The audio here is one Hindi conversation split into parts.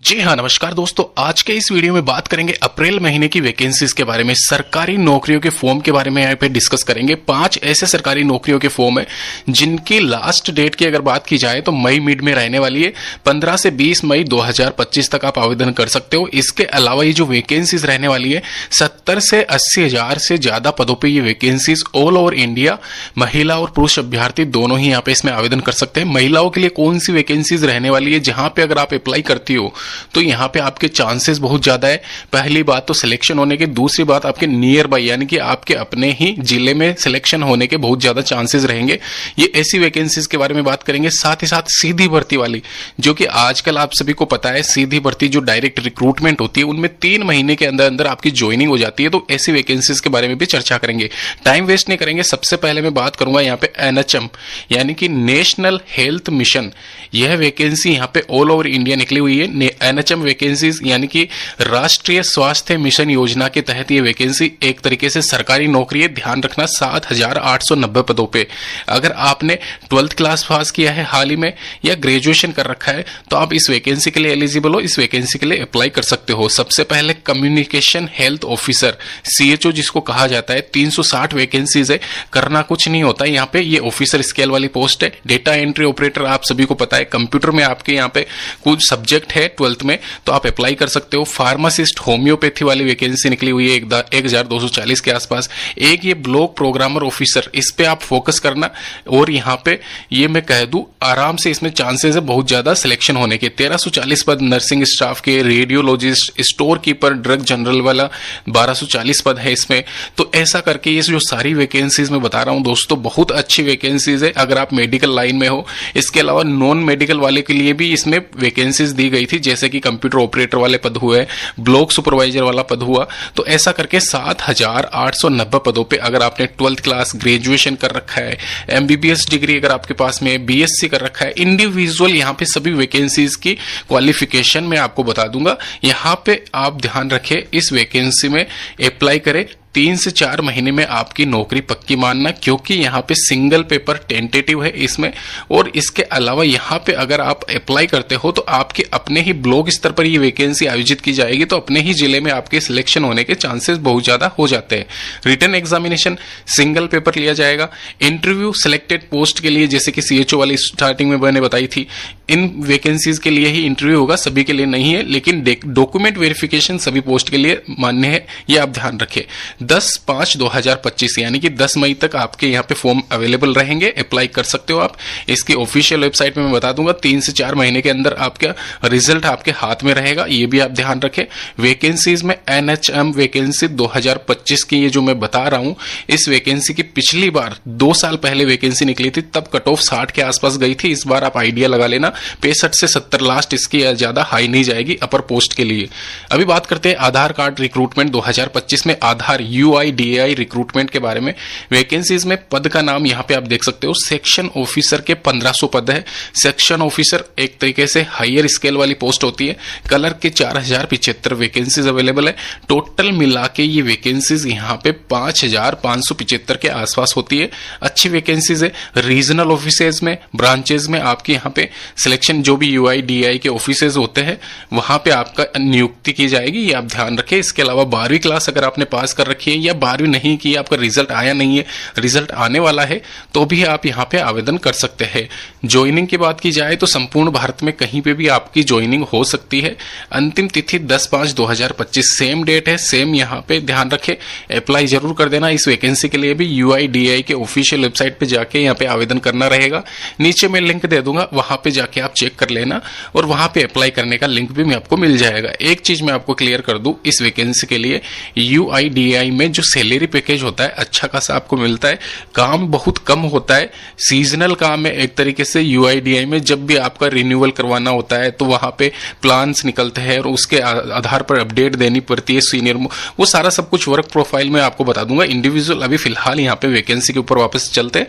जी हाँ, नमस्कार दोस्तों। आज के इस वीडियो में बात करेंगे अप्रैल महीने की वैकेंसीज के बारे में। सरकारी नौकरियों के फॉर्म के बारे में यहाँ पे डिस्कस करेंगे। 5 ऐसे सरकारी नौकरियों के फॉर्म है जिनकी लास्ट डेट की अगर बात की जाए तो मई मिड में रहने वाली है। 15 से 20 मई 2025 तक आप आवेदन कर सकते हो। इसके अलावा ये जो वैकेंसीज रहने वाली है 70 से 80 हजार से ज्यादा पदों पर ये वैकेंसीज ऑल ओवर इंडिया महिला और पुरुष अभ्यर्थी दोनों ही यहाँ पे इसमें आवेदन कर सकते हैं। महिलाओं के लिए कौन सी वैकेंसीज रहने वाली है जहां पे अगर आप अप्लाई करती हो तो यहाँ पे आपके चांसेस बहुत ज्यादा है। पहली बात तो सिलेक्शन होने के, दूसरी बात आपके नियर बाय यानी कि आपके अपने ही जिले में सिलेक्शन होने के बहुत ज्यादा चांसेस रहेंगे। ये ऐसी वैकेंसीज के बारे में बात करेंगे। साथ ही साथ सीधी भर्ती वाली, जो कि आजकल आप सभी को पता है, सीधी भर्ती जो डायरेक्ट रिक्रूटमेंट होती है उनमें 3 महीने के अंदर अंदर आपकी ज्वाइनिंग हो जाती है। तो ऐसी वैकेंसीज के बारे में भी चर्चा करेंगे। टाइम वेस्ट नहीं करेंगे। सबसे पहले मैं बात करूंगा यहाँ पे एनएचएम यानी कि नेशनल हेल्थ मिशन। यह वैकेंसी यहाँ पे ऑल ओवर इंडिया निकली हुई है। एनएचएम वैकेंसीज यानी कि राष्ट्रीय स्वास्थ्य मिशन योजना के तहत ये वैकेंसी एक तरीके से सरकारी नौकरी है। ध्यान रखना 7,890 पदों पे। अगर आपने 12th क्लास पास किया है हाल ही में या ग्रेजुएशन कर रखा है तो आप इस वैकेंसी के लिए एलिजिबल हो, इस वैकेंसी के लिए अप्लाई कर सकते हो। सबसे पहले कम्युनिकेशन हेल्थ ऑफिसर सीएचओ जिसको कहा जाता है, 360 वैकेंसीज है। करना कुछ नहीं होता है यहाँ पे। ये ऑफिसर स्केल वाली पोस्ट है। डेटा एंट्री ऑपरेटर आप सभी को पता है, कंप्यूटर में आपके यहाँ पे कुछ सब्जेक्ट है 12th में तो आप अप्लाई कर सकते हो। फार्मासिस्ट होम्योपैथी वाली वैकेंसी निकली हुई है 1240 के आसपास। एक ये ब्लॉक प्रोग्रामर ऑफिसर, इस पे आप फोकस करना। और यहाँ पे ये मैं कह दूं आराम से इसमें चांसेस है बहुत ज्यादा सिलेक्शन होने के। 1340 पद नर्सिंग स्टाफ के, radiologist, store keeper, drug general वाला 1240 पद है इसमें। तो ऐसा करके ये जो सारी वैकेंसीज मैं बता रहा हूं दोस्तों, बहुत अच्छी वैकेंसीज है अगर आप मेडिकल लाइन में हो। इसके अलावा नॉन मेडिकल वाले के लिए भी इसमें वैकेंसीज दी गई थी, जैसे कि कंप्यूटर ऑपरेटर वाले पद हुए, ब्लॉक सुपरवाइजर वाला पद हुआ। तो ऐसा करके 7,890 पदों पे अगर आपने 12th क्लास ग्रेजुएशन कर रखा है, एमबीबीएस डिग्री अगर आपके पास में, बीएससी कर रखा है, इंडिविजुअल यहाँ पे सभी वैकेंसीज की क्वालिफिकेशन मैं आपको बता दूंगा। यहाँ पे आप ध्यान रखें, इस वैकेंसी में अप्लाई करें। 3 से 4 महीने में आपकी नौकरी पक्की मानना, क्योंकि यहाँ पे सिंगल पेपर टेंटेटिव है इसमें। और इसके अलावा यहाँ पे अगर आप अप्लाई करते हो तो आपके अपने ही ब्लॉक स्तर पर ये वैकेंसी आयोजित की जाएगी, तो अपने ही जिले में आपके सिलेक्शन होने के चांसेस बहुत ज्यादा हो जाते हैं। रिटन एग्जामिनेशन सिंगल पेपर लिया जाएगा। इंटरव्यू सिलेक्टेड पोस्ट के लिए, जैसे कि सीएचओ वाली स्टार्टिंग में मैंने बताई थी, इन वैकेंसीज के लिए ही इंटरव्यू होगा, सभी के लिए नहीं है। लेकिन डॉक्यूमेंट वेरिफिकेशन सभी पोस्ट के लिए मान्य है, ये आप ध्यान रखें। 10/5/2025 यानी कि 10 मई तक आपके यहाँ पे फॉर्म अवेलेबल रहेंगे, अप्लाई कर सकते हो आप। इसकी ऑफिशियल वेबसाइट में मैं बता दूंगा। 3 से 4 महीने के अंदर आपका रिजल्ट आपके हाथ में रहेगा, ये भी आप ध्यान रखें। वैकेंसीज में एनएचएम वैकेंसी 2025 की ये जो मैं बता रहा हूं, इस वैकेंसी की पिछली बार 2 साल पहले वैकेंसी निकली थी, तब कट ऑफ 60 के आसपास गई थी। इस बार आप आइडिया लगा लेना, 65 से 70 लास्ट, इसकी ज्यादा हाई नहीं जाएगी अपर पोस्ट के लिए। अभी बात करते हैं आधार कार्ड रिक्रूटमेंट 2025 में। आधार UIDAI रिक्रूटमेंट के बारे में वैकेंसीज में पद का नाम यहाँ पे आप देख सकते हो। सेक्शन ऑफिसर के 1500 पद है। सेक्शन ऑफिसर एक तरीके से हायर स्केल वाली पोस्ट होती है। कलर के 4075 वैकेंसीज अवेलेबल है। टोटल मिला के ये वैकेंसीज यहाँ पे 5575 के आसपास होती है। अच्छी वैकेंसीज है। रीजनल ऑफिसेज में, ब्रांचेज में आपके यहाँ पे सिलेक्शन, जो भी UIDAI के ऑफिसेज होते हैं वहां पे आपका नियुक्ति की जाएगी, ये आप ध्यान रखें। इसके अलावा 12वीं क्लास अगर आपने पास कर रखी है या 12वीं नहीं की, आपका रिजल्ट आया नहीं है, रिजल्ट आने वाला है, तो भी आप यहाँ पे आवेदन कर सकते हैं। ज्वाइनिंग की बात की जाए तो संपूर्ण भारत में कहीं पे भी आपकी ज्वाइनिंग हो सकती है। अंतिम तिथि 10/5/2025 सेम डेट है, सेम यहाँ पे ध्यान रखें। अप्लाई जरूर कर देना। इस वैकेंसी के लिए भी UIDAI के ऑफिशियल वेबसाइट पे जाके यहाँ पे आवेदन करना रहेगा। नीचे मैं लिंक दे दूंगा, वहां पे जाके आप चेक कर लेना और वहां पे अप्लाई करने का लिंक भी आपको मिल जाएगा। एक चीज मैं आपको क्लियर कर दूं, इस वैकेंसी के लिए UIDAI में जो सैलरी पैकेज होता है अच्छा खासा आपको मिलता है। काम बहुत कम होता है, सीजनल काम है एक तरीके से। UIDAI में जब भी आपका रिन्यूअल करवाना होता है तो वहां पे प्लान्स निकलते हैं और उसके आधार पर अपडेट देनी पड़ती है सीनियर, वो सारा सब कुछ वर्क प्रोफाइल में आपको बता दूंगा। इंडिविजुअल अभी फिलहाल यहाँ पे वैकेंसी के ऊपर वापस चलते हैं।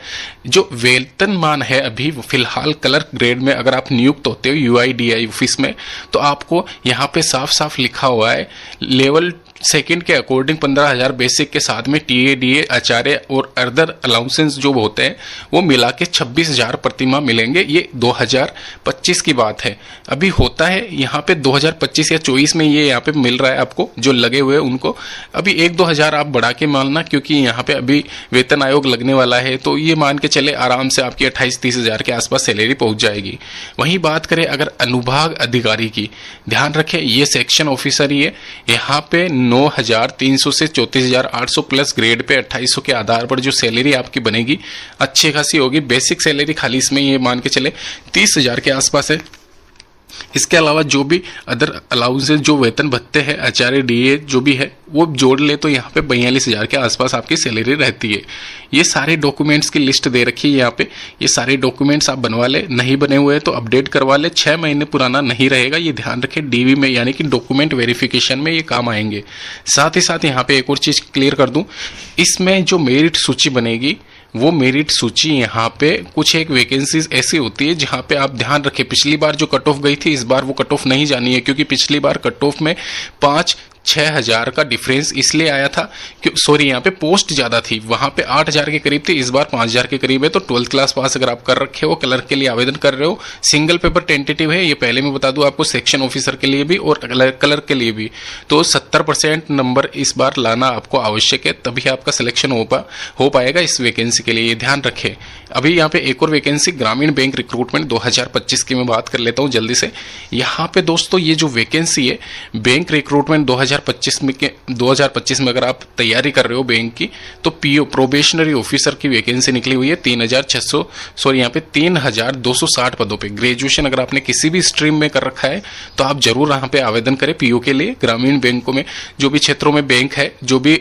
जो वेतनमान है अभी फिलहाल क्लर्क ग्रेड में अगर आप नियुक्त होते हो UIDAI ऑफिस में, तो आपको यहाँ पे साफ साफ लिखा हुआ है लेवल सेकंड के अकॉर्डिंग 15,000 बेसिक के साथ में टीए डीए आचार्य और अदर अलाउंसेंस जो होते हैं वो मिला के 26,000 प्रतिमाह मिलेंगे। ये 2025 की बात है। अभी होता है यहाँ पे 2025 या 24 में ये यहाँ पे मिल रहा है आपको, जो लगे हुए उनको अभी 1-2 हजार आप बढ़ा के मानना, क्योंकि यहाँ पे अभी वेतन आयोग लगने वाला है, तो ये मान के चले आराम से आपकी 28-30 हजार के आसपास सैलरी पहुंच जाएगी। वहीं बात करें अगर अनुभाग अधिकारी की, ध्यान रखें ये सेक्शन ऑफिसर ही है। यहाँ पे 9,300 से 34,800 प्लस ग्रेड पे 2800 के आधार पर जो सैलरी आपकी बनेगी अच्छी खासी होगी। बेसिक सैलरी खाली इसमें ये मान के चले 30,000 के आसपास है। इसके अलावा जो भी अदर अलाउंसेस जो वेतन भत्ते हैं आचार्य डीए जो भी है वो जोड़ ले तो यहाँ पे 42,000 के आसपास आपकी सैलरी रहती है। ये सारे डॉक्यूमेंट्स की लिस्ट दे रखी है यहाँ पे। ये सारे डॉक्यूमेंट्स आप बनवा ले, नहीं बने हुए हैं तो अपडेट करवा ले। 6 महीने पुराना नहीं रहेगा, ये ध्यान रखें। डीवी में यानी कि डॉक्यूमेंट वेरिफिकेशन में ये काम आएंगे। साथ ही साथ यहाँ पे एक और चीज क्लियर कर दूं, इसमें जो मेरिट सूची बनेगी वो मेरिट सूची यहाँ पे कुछ एक वैकेंसीज ऐसी होती है जहाँ पे आप ध्यान रखें, पिछली बार जो कट ऑफ गई थी इस बार वो कट ऑफ नहीं जानी है, क्योंकि पिछली बार कट ऑफ में 5-6 हजार का डिफरेंस इसलिए आया था कि यहाँ पे पोस्ट ज्यादा थी, वहां पे 8,000 के करीब थी, इस बार 5,000 के करीब है। तो 12th क्लास पास अगर आप कर रखे हो, क्लर्क के लिए आवेदन कर रहे हो, सिंगल पेपर टेंटेटिव है, ये पहले मैं बता दूं आपको, सेक्शन ऑफिसर के लिए भी और क्लर्क के लिए भी, तो 70% नंबर इस बार लाना आपको आवश्यक है, तभी आपका सिलेक्शन हो पाएगा इस वैकेंसी के लिए, ये ध्यान रखें। अभी यहाँ पे एक और वैकेंसी ग्रामीण बैंक रिक्रूटमेंट 2025 की मैं बात कर लेता हूँ जल्दी से। यहाँ पे दोस्तों ये जो वैकेंसी है बैंक रिक्रूटमेंट 2025 में अगर आप तैयारी कर रहे हो बैंक की, तो पीओ प्रोबेशनरी ऑफिसर की वैकेंसी निकली हुई है 3,260 पदों पे। ग्रेजुएशन अगर आपने किसी भी स्ट्रीम में कर रखा है तो आप जरूर यहाँ पे आवेदन करें पीओ के लिए। ग्रामीण बैंकों में जो भी क्षेत्रों में बैंक है, जो भी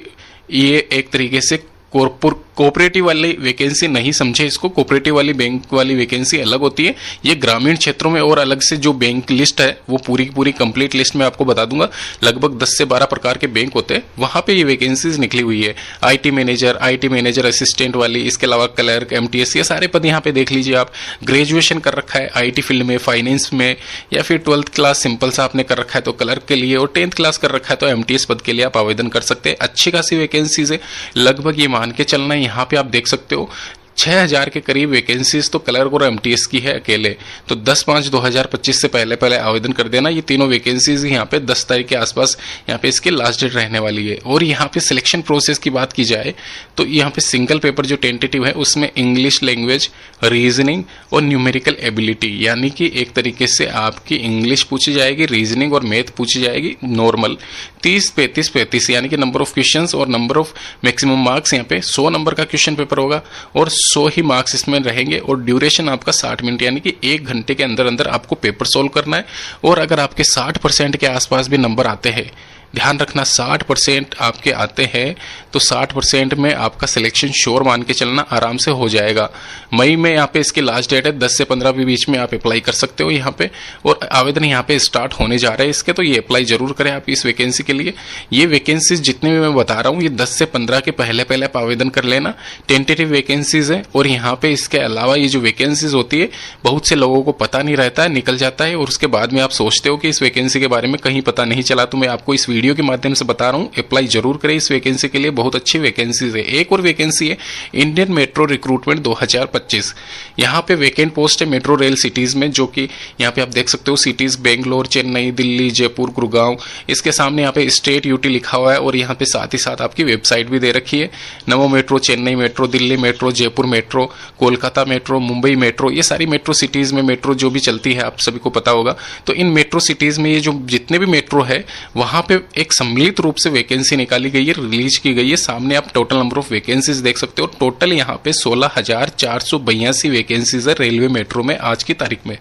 ये एक तरीके से कोऑपरेटिव वाली वैकेंसी नहीं समझे इसको, कोऑपरेटिव वाली बैंक वाली वैकेंसी अलग होती है, ये ग्रामीण क्षेत्रों में और अलग से जो बैंक लिस्ट है वो पूरी कंप्लीट लिस्ट में आपको बता दूंगा। लगभग 10 से 12 प्रकार के बैंक होते हैं, वहां पे ये वैकेंसीज निकली हुई है। आईटी मैनेजर असिस्टेंट वाली, इसके अलावा क्लर्क, एमटीएस, ये सारे पद यहाँ पे देख लीजिए आप। ग्रेजुएशन कर रखा है आईटी फील्ड में, फाइनेंस में, या फिर 12th क्लास सिंपल सा आपने कर रखा है तो क्लर्क के लिए, और 10th क्लास कर रखा है तो एमटीएस पद के लिए आप आवेदन कर सकते हैं। अच्छी खासी वैकेंसीज है, लगभग ये मान के चलना है। यहाँ पे आप देख सकते हो 6,000 के करीब वैकेंसीज तो क्लर्क और एमटीएस की है अकेले। तो 10/5/2025 से पहले आवेदन कर देना। ये तीनों वैकेंसीज यहाँ पे 10 तारीख के आसपास यहाँ पे इसकी लास्ट डेट रहने वाली है। और यहाँ पे सिलेक्शन प्रोसेस की बात की जाए तो यहाँ पे सिंगल पेपर जो टेंटेटिव है उसमें इंग्लिश लैंग्वेज, रीजनिंग और न्यूमेरिकल एबिलिटी, यानी कि एक तरीके से आपकी इंग्लिश पूछी जाएगी, रीजनिंग और मैथ पूछी जाएगी नॉर्मल। 30-35 यानी कि नंबर ऑफ क्वेश्चंस और नंबर ऑफ मैक्सिमम मार्क्स, यहाँ पे 100 नंबर का क्वेश्चन पेपर होगा और 100 ही मार्क्स इसमें रहेंगे। और ड्यूरेशन आपका 60 मिनट यानी कि 1 घंटे के अंदर अंदर आपको पेपर सोल्व करना है। और अगर आपके 60% के आसपास भी नंबर आते हैं, ध्यान रखना 60% आपके आते हैं तो 60% में आपका सिलेक्शन श्योर मान के चलना, आराम से हो जाएगा। मई में यहाँ पे इसकी लास्ट डेट है, 10 से 15 के बीच में आप अप्लाई कर सकते हो यहाँ पे। और आवेदन यहाँ पे स्टार्ट होने जा रहे हैं इसके, तो ये अप्लाई जरूर करें आप इस वैकेंसी के लिए। ये वैकेंसीज जितने भी मैं बता रहा हूँ ये 10 से 15 के पहले आप आवेदन कर लेना। टेंटेटिव वैकेंसीज है। और यहाँ पे इसके अलावा ये जो वैकेंसीज होती है बहुत से लोगों को पता नहीं रहता है, निकल जाता है, और उसके बाद में आप सोचते हो कि इस वैकेंसी के बारे में कहीं पता नहीं चला। तो मैं आपको इस वीडियो के माध्यम से बता रहा हूं, अप्लाई जरूर करें इस वैकेंसी के लिए, बहुत अच्छी वैकेंसीज है। एक और वैकेंसी है इंडियन मेट्रो रिक्रूटमेंट 2025। यहां पे वैकेंट पोस्ट है मेट्रो रेल सिटीज में, जो कि यहां पे आप देख सकते हो सिटीज बेंगलोर, चेन्नई, दिल्ली, जयपुर, गुड़गांव। इसके सामने यहां पे स्टेट यूटी लिखा हुआ है और यहां पे साथ ही साथ आपकी वेबसाइट भी दे रखी है। नमो metro, Chennai metro, Delhi metro, Jaipur metro, Kolkata metro, Mumbai metro, ये सारी मेट्रो सिटीज में मेट्रो जो भी चलती है आप सभी को पता होगा। तो इन मेट्रो सिटीज में ये जो जितने भी मेट्रो है वहां पे एक सम्मिलित रूप से वैकेंसी निकाली गई है, रिलीज की गई है। सामने आप टोटल नंबर ऑफ वैकेंसीज देख सकते हो। टोटल यहाँ पे 16,482 वैकेंसीज है रेलवे मेट्रो में आज की तारीख में।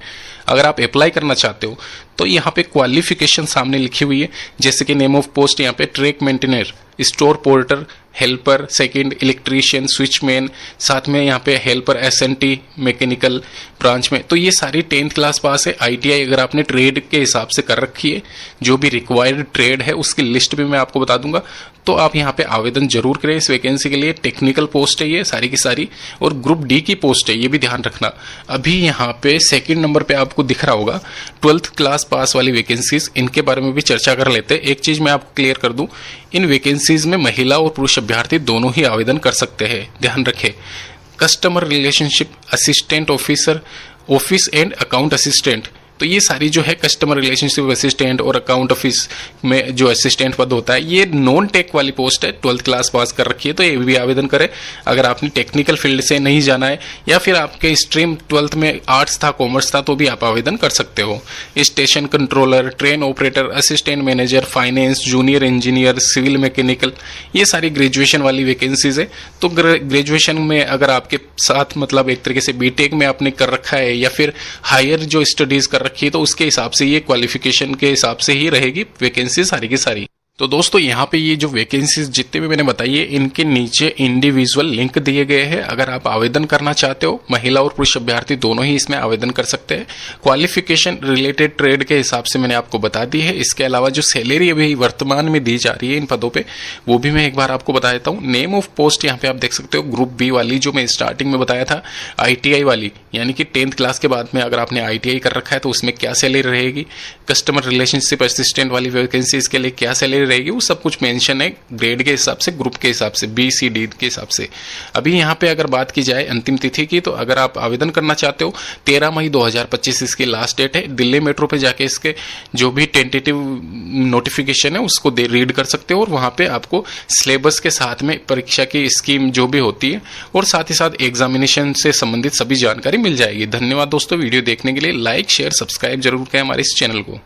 अगर आप अप्लाई करना चाहते हो तो यहाँ पे क्वालिफिकेशन सामने लिखी हुई है, जैसे कि नेम ऑफ पोस्ट यहाँ पे track maintainer, store porter, helper, second electrician, switchman, साथ में यहाँ पे हेल्पर, एसएनटी मैकेनिकल ब्रांच में। तो ये सारी 10th क्लास पास है। आईटीआई अगर आपने ट्रेड के हिसाब से कर रखी है, जो भी रिक्वायर्ड ट्रेड है उसकी लिस्ट भी मैं आपको बता दूंगा, तो आप यहाँ पे आवेदन जरूर करें इस वैकेंसी के लिए। टेक्निकल पोस्ट है ये सारी की सारी, और ग्रुप डी की पोस्ट है, ये भी ध्यान रखना। अभी यहाँ पे सेकंड नंबर पे आप आपको दिख रहा होगा 12th क्लास पास वाली वैकेंसीज, इनके बारे में भी चर्चा कर लेते हैं। एक चीज मैं आपको क्लियर कर दूं, इन वैकेंसीज में महिला और पुरुष अभ्यर्थी दोनों ही आवेदन कर सकते हैं। ध्यान रखें, customer relationship assistant officer, office and account assistant, तो ये सारी जो है कस्टमर रिलेशनशिप असिस्टेंट और अकाउंट ऑफिस में जो असिस्टेंट पद होता है, ये नॉन टेक वाली पोस्ट है। 12th क्लास पास कर रखी है तो ये भी आवेदन करें। अगर आपने टेक्निकल फील्ड से नहीं जाना है या फिर आपके स्ट्रीम 12th में आर्ट्स था, कॉमर्स था, तो भी आप आवेदन कर सकते हो। Station controller, train operator, assistant manager, finance, junior engineer, civil mechanical, ये सारी ग्रेजुएशन वाली वैकेंसीज है। तो ग्रेजुएशन में अगर आपके साथ मतलब एक तरीके से बीटेक में आपने कर रखा है या फिर हायर जो स्टडीज कर रखी है, तो उसके हिसाब से ये क्वालिफिकेशन के हिसाब से ही रहेगी वैकेंसी सारी की सारी। तो दोस्तों यहाँ पे ये जो वैकेंसीज जितने भी मैंने बताई है, इनके नीचे इंडिविजुअल लिंक दिए गए हैं। अगर आप आवेदन करना चाहते हो, महिला और पुरुष अभ्यर्थी दोनों ही इसमें आवेदन कर सकते हैं। क्वालिफिकेशन रिलेटेड ट्रेड के हिसाब से मैंने आपको बता दी है। इसके अलावा जो सैलरी अभी वर्तमान में दी जा रही है इन पदों पे, वो भी मैं एक बार आपको बता देता हूँ। नेम ऑफ पोस्ट यहाँ पे आप देख सकते हो, ग्रुप बी वाली जो मैं स्टार्टिंग में बताया था, ITI वाली, यानी कि 10th क्लास के बाद में अगर आपने ITI कर रखा है तो उसमें क्या सैलरी रहेगी। कस्टमर रिलेशनशिप असिस्टेंट वाली वैकेंसीज के लिए क्या सैलरी रहेगी, वो सब कुछ मेंशन है ग्रेड के हिसाब से, ग्रुप के हिसाब से, BCD के हिसाब से। अभी यहाँ पे अगर बात की जाए अंतिम तिथि की, तो अगर आप आवेदन करना चाहते हो 13 मई 2025 इसकी लास्ट डेट है। दिल्ली मेट्रो पे जाके इसके जो भी टेंटेटिव नोटिफिकेशन है उसको रीड कर सकते हो और वहां पे आपको सिलेबस के साथ में परीक्षा की स्कीम जो भी होती है और साथ ही साथ एग्जामिनेशन से संबंधित सभी जानकारी मिल जाएगी। धन्यवाद दोस्तों वीडियो देखने के लिए। लाइक शेयर सब्सक्राइब जरूर करें हमारे इस चैनल को।